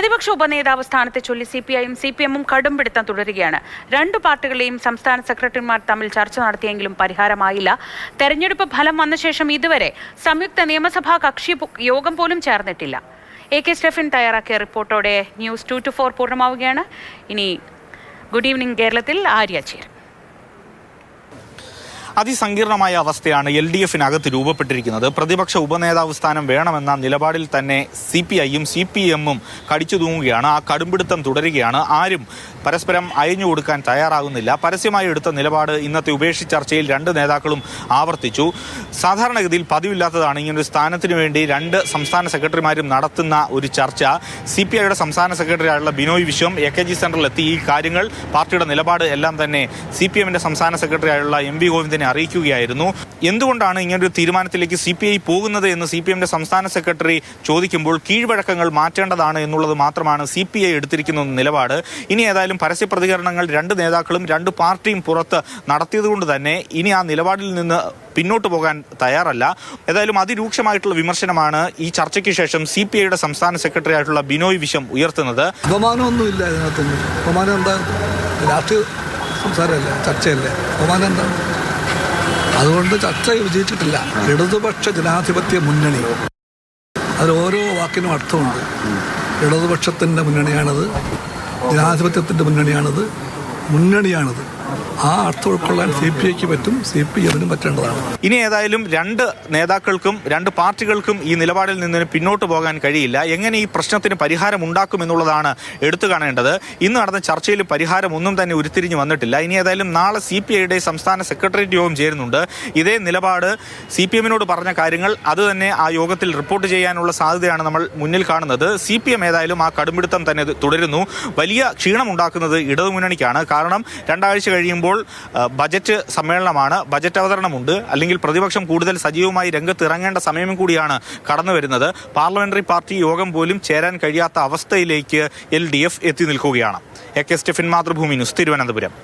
പ്രതിപക്ഷ ഉപനേതാവ് സ്ഥാനത്തെ ചൊല്ലി സിപിഐയും സിപിഎമ്മും കടുംപിടുത്തം തുടരുകയാണ്. രണ്ടു പാർട്ടികളെയും സംസ്ഥാന സെക്രട്ടറിമാർ തമ്മിൽ ചർച്ച നടത്തിയെങ്കിലും പരിഹാരമായില്ല. തെരഞ്ഞെടുപ്പ് ഫലം വന്ന ശേഷം ഇതുവരെ സംയുക്ത നിയമസഭാ കക്ഷി യോഗം പോലും ചേർന്നിട്ടില്ല. AK സ്റ്റെഫിൻ തയ്യാറാക്കിയ റിപ്പോർട്ടോടെ ന്യൂസ് 2 to 4 പൂർണ്ണമാവുകയാണ്. ഇനി ഗുഡ് ഈവനിംഗ് കേരളത്തിൽ ആര്യ ചേരും. അതിസങ്കീർണമായ അവസ്ഥയാണ് LDFിനകത്ത് രൂപപ്പെട്ടിരിക്കുന്നത്. പ്രതിപക്ഷ ഉപനേതാവ് സ്ഥാനം വേണമെന്ന നിലപാടിൽ തന്നെ CPIയും CPMും കടിച്ചു തൂങ്ങുകയാണ്. ആ കടുംപിടുത്തം തുടരുകയാണ്. ആരും പരസ്പരം അയഞ്ഞു കൊടുക്കാൻ തയ്യാറാകുന്നില്ല. പരസ്യമായി എടുത്ത നിലപാട് ഇന്നത്തെ ഉപേക്ഷ ചർച്ചയിൽ രണ്ട് നേതാക്കളും ആവർത്തിച്ചു. സാധാരണഗതിയിൽ പതിവില്ലാത്തതാണ് ഇങ്ങനൊരു സ്ഥാനത്തിനു വേണ്ടി രണ്ട് സംസ്ഥാന സെക്രട്ടറിമാരും നടത്തുന്ന ഒരു ചർച്ച. CPIയുടെ സംസ്ഥാന സെക്രട്ടറിയായുള്ള ബിനോയ് വിശ്വം AKG സെന്ററിലെത്തി ഈ കാര്യങ്ങൾ, പാർട്ടിയുടെ നിലപാട് എല്ലാം തന്നെ CPMന്റെ സംസ്ഥാന സെക്രട്ടറിയായുള്ള MV ഗോവിന്ദൻ അറിയിക്കുകയായിരുന്നു. എന്തുകൊണ്ടാണ് ഇങ്ങനൊരു തീരുമാനത്തിലേക്ക് CPI പോകുന്നത് എന്ന് CPMന്റെ സംസ്ഥാന സെക്രട്ടറി ചോദിക്കുമ്പോൾ കീഴ്വഴക്കങ്ങൾ മാറ്റേണ്ടതാണ് എന്നുള്ളത് മാത്രമാണ് CPI എടുത്തിരിക്കുന്ന നിലപാട്. ഇനി ഏതായാലും പരസ്യ പ്രതികരണങ്ങൾ രണ്ട് നേതാക്കളും രണ്ട് പാർട്ടിയും പുറത്ത് നടത്തിയതുകൊണ്ട് തന്നെ ഇനി ആ നിലപാടിൽ നിന്ന് പിന്നോട്ട് പോകാൻ തയ്യാറല്ല. ഏതായാലും അതിരൂക്ഷമായിട്ടുള്ള വിമർശനമാണ് ഈ ചർച്ചയ്ക്ക് ശേഷം CPIയുടെ സംസ്ഥാന സെക്രട്ടറി ആയിട്ടുള്ള ബിനോയ് വിശ്വം ഉയർത്തുന്നത്. അപമാനമൊന്നുമില്ല ഇതിനകത്തൊന്നും. അപമാനം എന്താ? രാഷ്ട്രീയ സംസാരമല്ലേ, ചർച്ചയല്ലേ, അപമാനം എന്താ? അതുകൊണ്ട് ചർച്ച വിജയിച്ചിട്ടില്ല. ഇടതുപക്ഷ ജനാധിപത്യ മുന്നണി, അതിൽ ഓരോ വാക്കിനും അർത്ഥമുണ്ട്. ഇടതുപക്ഷത്തിൻ്റെ മുന്നണിയാണത്, ജനാധിപത്യത്തിൻ്റെ മുന്നണിയാണത്. ആ അർത്ഥം ഉൾക്കൊള്ളാൻ CPIക്ക് പറ്റും, CPMനും പറ്റേണ്ടതാണ്. ഇനി ഏതായാലും രണ്ട് നേതാക്കൾക്കും രണ്ട് പാർട്ടികൾക്കും ഈ നിലപാടിൽ നിന്ന് പിന്നോട്ട് പോകാൻ കഴിയില്ല. എങ്ങനെ ഈ പ്രശ്നത്തിന് പരിഹാരം ഉണ്ടാക്കുമെന്നുള്ളതാണ് എടുത്തു കാണേണ്ടത്. ഇന്ന് നടന്ന ചർച്ചയിൽ പരിഹാരം ഒന്നും തന്നെ ഉരുത്തിരിഞ്ഞു വന്നിട്ടില്ല. ഇനി ഏതായാലും നാളെ CPIയുടെ സംസ്ഥാന സെക്രട്ടേറിയറ്റ് യോഗം ചേരുന്നുണ്ട്. ഇതേ നിലപാട് CPMനോട് പറഞ്ഞ കാര്യങ്ങൾ അത് തന്നെ ആ യോഗത്തിൽ റിപ്പോർട്ട് ചെയ്യാനുള്ള സാധ്യതയാണ് നമ്മൾ മുന്നിൽ കാണുന്നത്. CPM ഏതായാലും ആ കടുംപിടുത്തം തന്നെ തുടരുന്നു. വലിയ ക്ഷീണം ഉണ്ടാക്കുന്നത് ഇടതുമുന്നണിക്കാണ്. കാരണം രണ്ടാഴ്ച കഴിയുമ്പോൾ ബജറ്റ് സമ്മേളനമാണ്, ബജറ്റ് അവതരണമുണ്ട്. അല്ലെങ്കിൽ പ്രതിപക്ഷം കൂടുതൽ സജീവമായി രംഗത്ത് ഇറങ്ങേണ്ട സമയം കൂടിയാണ് കടന്നു വരുന്നത്. പാർലമെന്ററി പാർട്ടി യോഗം പോലും ചേരാൻ കഴിയാത്ത അവസ്ഥയിലേക്ക് LDF എത്തി നിൽക്കുകയാണ്. AK Stephin, Mathrubhumi news, Thiruvananthapuram.